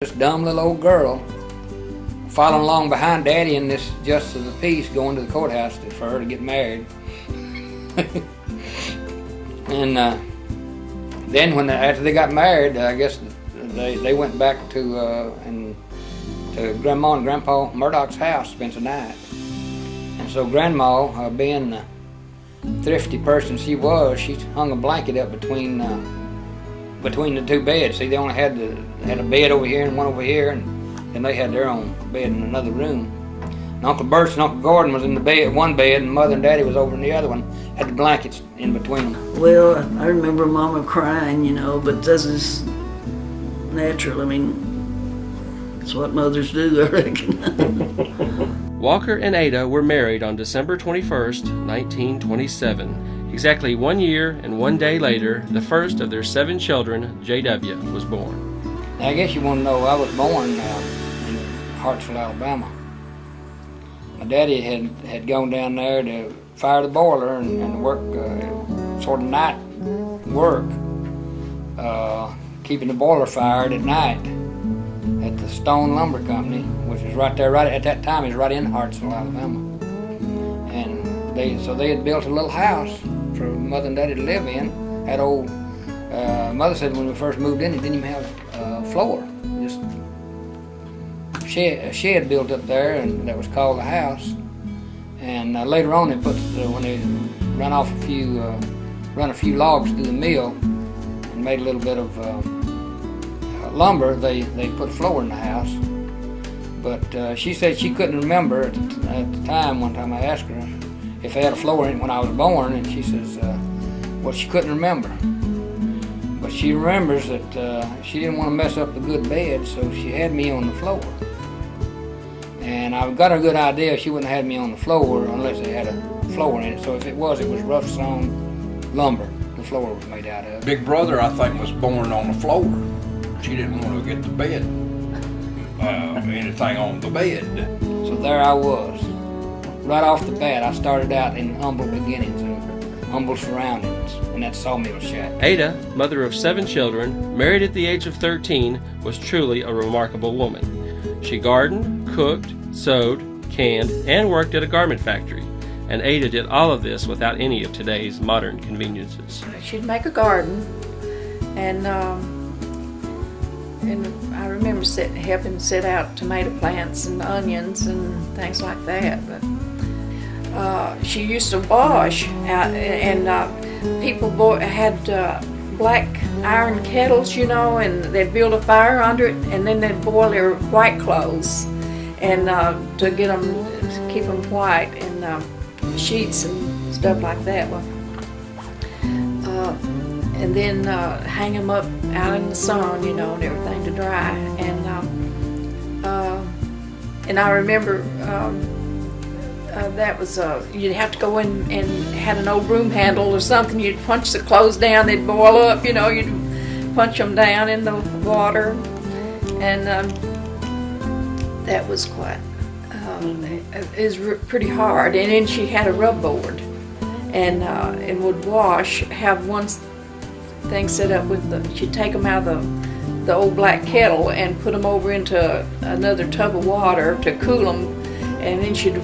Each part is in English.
This dumb little old girl following along behind Daddy in this justice of the peace going to the courthouse for her to get married. And then after they got married, I guess they went back to Grandma and Grandpa Murdock's house to spend the night. And so Grandma, being the thrifty person she was, she hung a blanket up between the two beds. See, they only had a bed over here and one over here, and they had their own bed in another room. And Uncle Bert and Uncle Gordon was in the bed, one bed, and Mother and Daddy was over in the other one, had the blankets in between them. Well, I remember Mama crying, but this is natural. I mean, it's what mothers do, I reckon. Walker and Ada were married on December 21st, 1927. Exactly 1 year and 1 day later, the first of their 7 children, J.W., was born. I guess you want to know, I was born in Hartsville, Alabama. My daddy had gone down there to fire the boiler and work, sort of night work, keeping the boiler fired at night at the Stone Lumber Company, which was right there, right at that time, it was right in Hartsville, Alabama. And they had built a little house for Mother and Daddy to live in. Had old, Mother said when we first moved in, it didn't even have a floor. Just a shed built up there, and that was called the house. And later on, when they run a few logs through the mill and made a little bit of lumber, they put a floor in the house. But she said she couldn't remember at the time. One time I asked her if they had a floor in it when I was born, and she says, well, she couldn't remember. But she remembers that she didn't want to mess up the good bed, so she had me on the floor. And I got a good idea she wouldn't have had me on the floor unless they had a floor in it. So if it was rough sawn lumber the floor was made out of. Big brother, I think, was born on the floor. She didn't want to get the bed, anything on the bed. So there I was. Right off the bat, I started out in humble beginnings and humble surroundings in that sawmill shack. Ada, mother of 7 children, married at the age of 13, was truly a remarkable woman. She gardened, cooked, sewed, canned, and worked at a garment factory. And Ada did all of this without any of today's modern conveniences. She'd make a garden, and I remember helping set out tomato plants and onions and things like that. But she used to wash out, and people had black iron kettles, and they'd build a fire under it, and then they'd boil their white clothes, and to keep them white, and sheets and stuff like that. And then hang them up out in the sun, and everything to dry. And I remember that was you'd have to go in and had an old broom handle or something. You'd punch the clothes down, they'd boil up. You'd punch them down in the water, and that was quite. It was pretty hard. And then she had a rub board, and would wash. Have one thing set up with she'd take them out of the old black kettle and put them over into another tub of water to cool them, and then she'd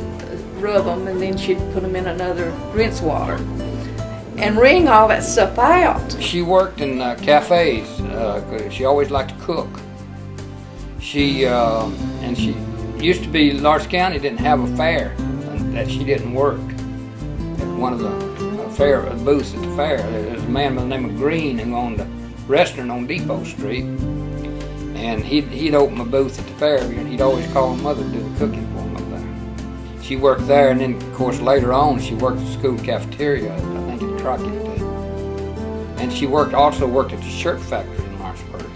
rub them, and then she'd put them in another rinse water and wring all that stuff out. She worked in cafes. She always liked to cook. She used to be Lawrence County didn't have a fair that she didn't work at one of the booths at the fair. There was a man by the name of Green who owned a restaurant on Depot Street, and he'd open a booth at the fair, and he'd always call Mother to do the cooking for him up there. She worked there, and then of course later on she worked at the school cafeteria, I think at Trockett, and she also worked at the shirt factory in Lawrenceburg.